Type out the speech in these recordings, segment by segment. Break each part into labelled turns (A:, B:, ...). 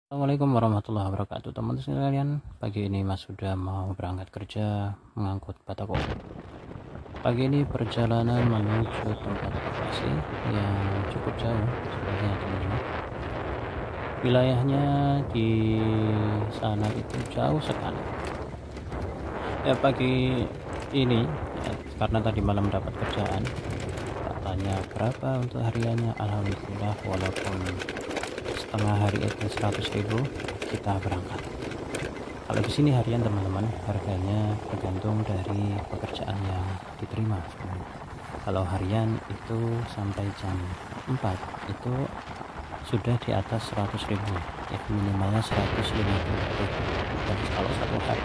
A: Assalamualaikum warahmatullahi wabarakatuh, teman-teman sekalian. Pagi ini Mas sudah mau berangkat kerja mengangkut batako. Pagi ini perjalanan menuju tempat lokasi yang cukup jauh sebenarnya, teman-teman. Wilayahnya di sana itu jauh sekali. Ya, pagi ini ya, karena tadi malam dapat kerjaan, tanya berapa untuk hariannya. Alhamdulillah, walaupun setengah hari itu 100.000, kita berangkat. Kalau di sini harian, teman-teman, harganya tergantung dari pekerjaan yang diterima. Kalau harian itu sampai jam 4 itu sudah di atas 100.000, ya minimalnya 150.000 kalau satu hari.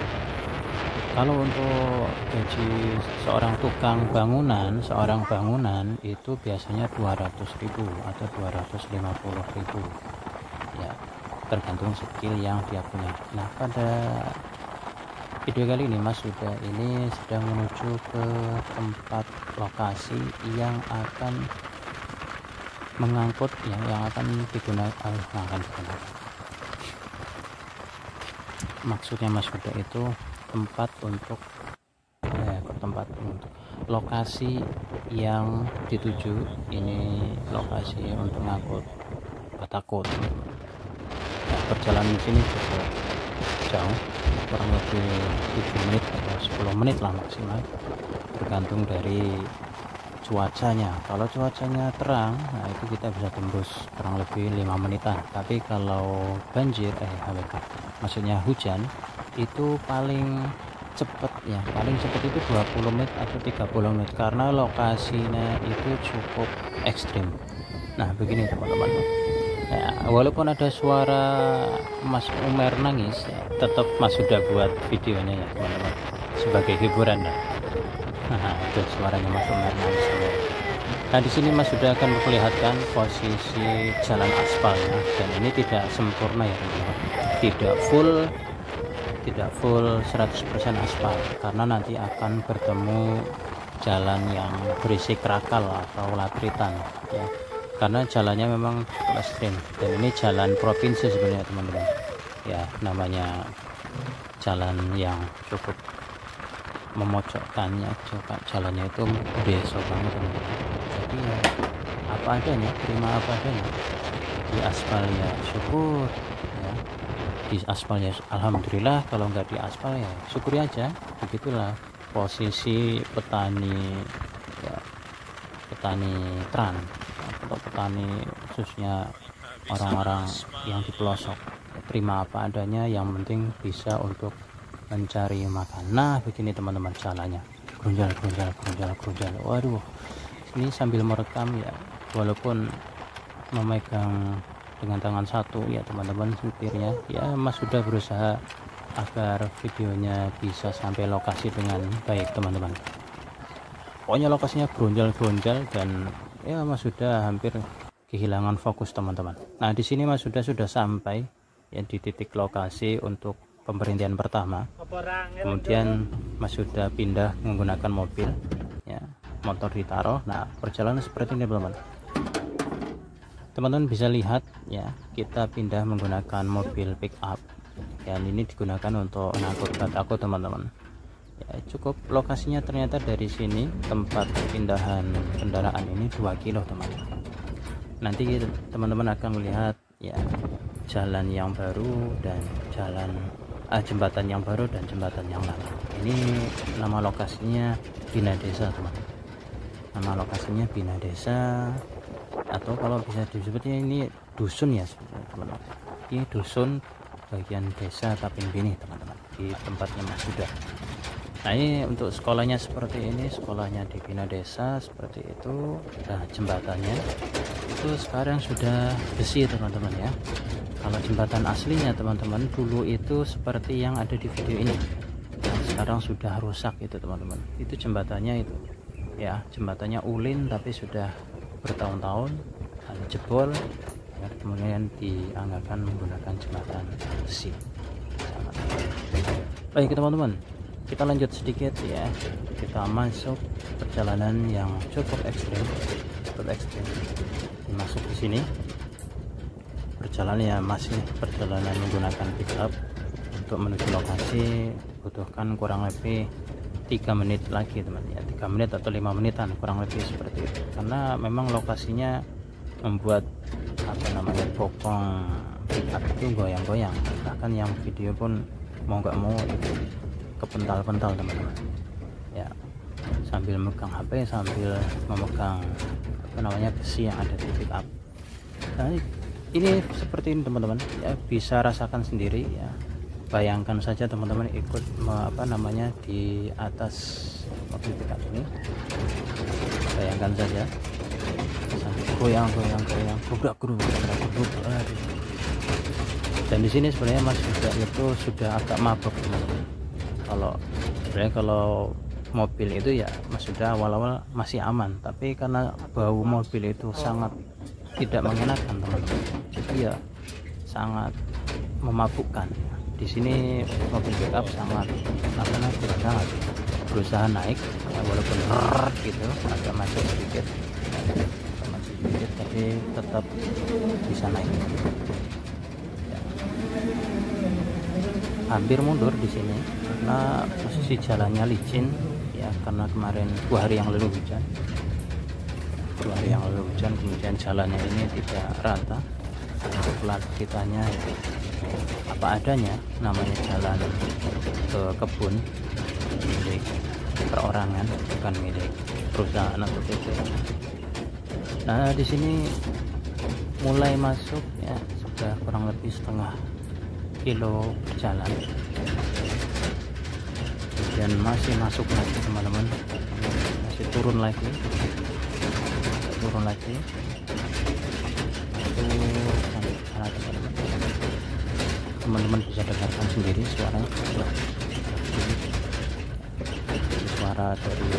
A: Kalau untuk gaji seorang tukang bangunan, itu biasanya 200.000 atau 250.000, ya tergantung skill yang dia punya. Nah, pada video kali ini Mas sedang menuju ke tempat lokasi yang akan mengangkut, ya, yang akan digunakan, maksudnya Mas Huda itu tempat untuk lokasi yang dituju. Ini lokasi untuk mengangkut batako. Perjalanan di sini cukup jauh, kurang lebih 7 menit atau 10 menit lah maksimal, tergantung dari cuacanya. Kalau cuacanya terang, nah itu kita bisa tembus kurang lebih 5 menitan. Tapi kalau banjir, maksudnya hujan, itu paling cepat itu 20 menit atau 30 menit, karena lokasinya itu cukup ekstrim. Nah, begini teman-teman, ya, walaupun ada suara Mas Umer nangis, ya, tetap Mas sudah buat videonya, ya teman-teman, sebagai hiburan lah. Itu suaranya Mas Umer nangis. Nah, di sini Mas sudah akan memperlihatkan posisi jalan aspalnya, dan ini tidak sempurna, ya teman-teman, tidak full 100% aspal, karena nanti akan bertemu jalan yang berisi krakal atau latritan, ya, karena jalannya memang cukup ekstrim. Dan ini jalan provinsi sebenarnya, teman-teman, ya, namanya jalan yang cukup memojokkannya, jalannya itu beso banget, teman-teman. Jadi ya apa adanya, terima apa adanya. Di aspal ya syukur, ya, di aspal ya alhamdulillah, kalau nggak di aspal ya syukuri aja. Begitulah posisi petani, ya, petani tran atau petani, khususnya orang-orang yang di pelosok. Terima apa adanya, yang penting bisa untuk mencari makan. Nah, begini teman-teman, jalannya grunjal. Waduh, ini sambil merekam, ya, walaupun memegang dengan tangan satu, ya teman-teman, supirnya, ya Mas sudah berusaha agar videonya bisa sampai lokasi dengan baik, teman-teman. Pokoknya lokasinya gronjal, dan ya Mas sudah hampir kehilangan fokus, teman-teman. Nah, di sini Mas sudah sampai, ya, di titik lokasi untuk pemberhentian pertama. Kemudian Mas sudah pindah menggunakan mobil, ya, motor ditaruh. Nah, perjalanan seperti ini, teman-teman bisa lihat, ya, kita pindah menggunakan mobil pick up, dan ini digunakan untuk mengangkut batako, teman-teman. Ya, cukup lokasinya ternyata dari sini tempat pindahan kendaraan ini 2 kilo, teman-teman. Nanti teman-teman akan melihat, ya, jalan yang baru dan jembatan yang baru dan jembatan yang lama. Ini nama lokasinya Bina Desa, teman-teman. Nama lokasinya Bina Desa, atau kalau bisa disebutnya ini dusun, ya teman-teman. Ini dusun bagian desa Tapin Bini, teman-teman, di tempatnya Mas Huda. Nah, ini untuk sekolahnya seperti ini, sekolahnya di Bina Desa seperti itu. Nah, jembatannya itu sekarang sudah besi, teman-teman, ya. Kalau jembatan aslinya, teman-teman, dulu itu seperti yang ada di video ini. Nah, sekarang sudah rusak itu, teman-teman. Itu jembatannya itu, ya, jembatannya ulin tapi sudah bertahun-tahun jebol, ya, kemudian dianggarkan menggunakan jembatan besi. Baik teman-teman, kita lanjut sedikit, ya, kita masuk perjalanan yang cukup ekstrim. Masuk di sini berjalan ya masih perjalanan menggunakan pick up. Untuk menuju lokasi butuhkan kurang lebih 3 menit lagi teman ya, 3 menit atau 5 menitan kurang lebih seperti itu, karena memang lokasinya membuat apa namanya bokong pick up itu goyang-goyang, bahkan yang video pun mau nggak mau itu kepental-pental teman-teman ya, sambil megang HP sambil memegang apa namanya besi yang ada di pick up. Nah, ini seperti ini teman-teman ya, bisa rasakan sendiri ya. Bayangkan saja teman-teman ikut apa namanya di atas mobil pick up ini, bayangkan saja sampai goyang-goyang gerubrak. Dan di sini sebenarnya Mas juga itu sudah agak mabuk teman-teman. Kalau mobil itu ya Mas sudah awal-awal masih aman, tapi karena bau mobil itu sangat tidak mengenakan teman-teman, jadi ya sangat memabukkan. Di sini mobil backup sangat berusaha naik ya, walaupun gitu agak masuk sedikit tapi tetap bisa naik ya. Hampir mundur di sini karena posisi jalannya licin ya, karena kemarin 2 hari yang lalu hujan, kemudian jalannya ini tidak rata. Plat kitanya itu apa adanya, namanya jalan ke kebun milik perorangan, bukan milik perusahaan atau PT. Nah di sini mulai masuk ya, sudah kurang lebih setengah kilo jalan, kemudian masih masuk lagi teman-teman, masih turun lagi teman-teman bisa dengarkan sendiri suara dari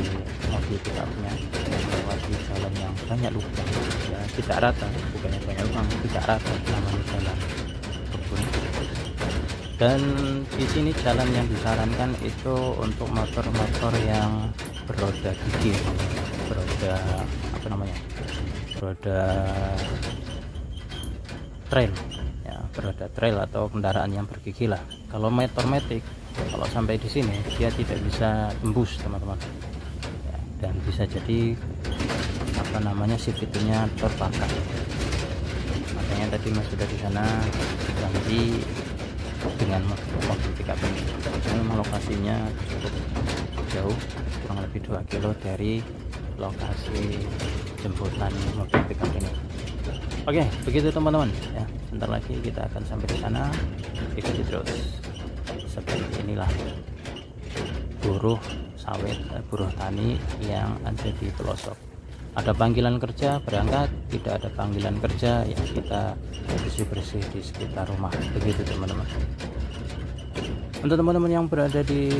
A: mobil pick-upnya melewati jalan yang banyak lubang ya, tidak rata, bukannya banyak lubang, tidak rata, namanya jalan kebun. Dan di sini jalan yang disarankan itu untuk motor-motor yang beroda gigi, beroda trail ya, beroda trail atau kendaraan yang bergigi lah. Kalau motor matic kalau sampai di sini dia tidak bisa tembus teman-teman ya, dan bisa jadi apa namanya CVT-nya terbakar. Makanya tadi Mas sudah di sana diganti dengan mobil pickup ini. Memang lokasinya cukup jauh, kurang lebih 2 kilo dari lokasi jemputan mobil pickup ini. Oke, begitu teman-teman ya. Sebentar lagi kita akan sampai di sana. Ikuti terus. Seperti inilah buruh sawit, buruh tani yang ada di pelosok. Ada panggilan kerja berangkat, tidak ada panggilan kerja ya kita bersih-bersih di sekitar rumah. Begitu teman-teman. Untuk teman-teman yang berada di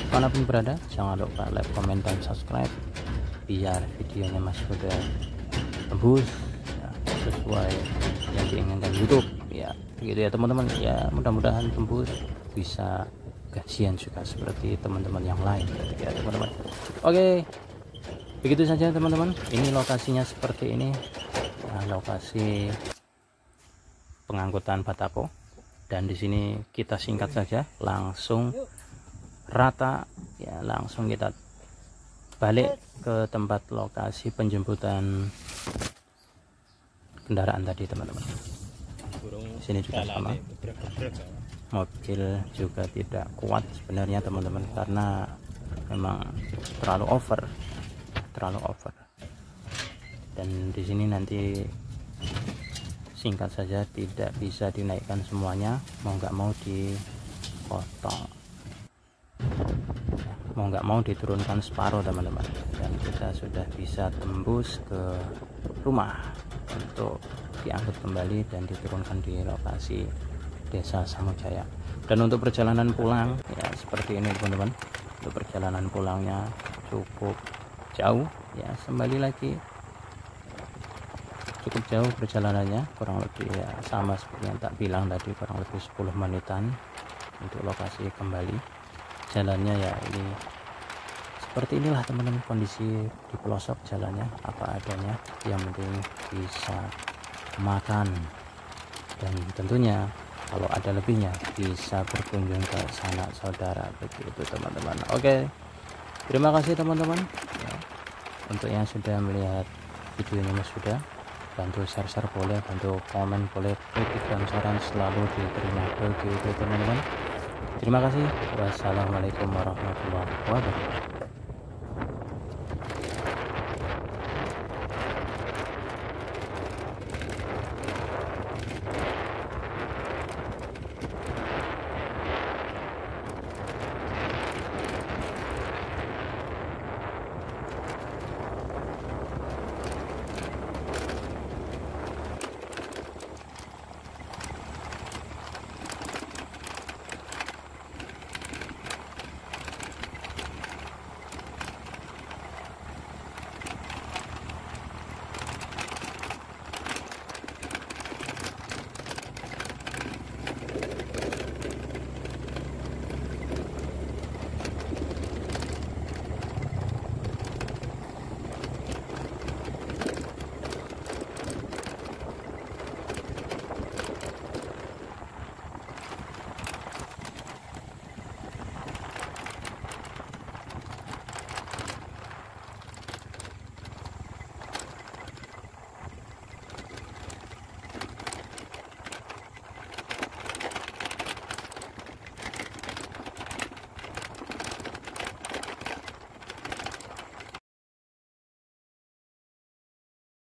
A: manapun berada, jangan lupa like, comment, dan subscribe biar videonya Mas sudah tembus ya, sesuai yang diinginkan YouTube ya, begitu ya teman-teman ya. Mudah-mudahan tembus, bisa gajian juga seperti teman-teman yang lain ya teman-teman. Oke, begitu saja teman-teman. Ini lokasinya seperti ini nah, lokasi pengangkutan batako. Dan di sini kita singkat saja, langsung rata ya, langsung kita balik ke tempat lokasi penjemputan kendaraan tadi teman-teman. Sini juga sama, mobil juga tidak kuat sebenarnya teman-teman, karena memang terlalu over. Dan di sini nanti singkat saja, tidak bisa dinaikkan semuanya, mau nggak mau dipotong, mau nggak mau diturunkan separuh teman-teman. Dan kita sudah bisa tembus ke rumah untuk diangkut kembali dan diturunkan di lokasi Desa Samojaya. Dan untuk perjalanan pulang ya seperti ini teman-teman. Untuk perjalanan pulangnya cukup jauh ya, kembali lagi cukup jauh perjalanannya, kurang lebih ya sama seperti yang tak bilang tadi, kurang lebih 10 menitan untuk lokasi kembali. Jalannya ya ini seperti inilah teman-teman, kondisi di pelosok jalannya apa adanya, yang penting bisa makan, dan tentunya kalau ada lebihnya bisa berkunjung ke sanak saudara, begitu teman-teman. Oke, terima kasih teman-teman ya, untuk yang sudah melihat video ini. Mas sudah bantu share boleh, bantu komen boleh, kritik dan saran selalu diterima, begitu teman-teman. Terima kasih. Wassalamualaikum warahmatullahi wabarakatuh.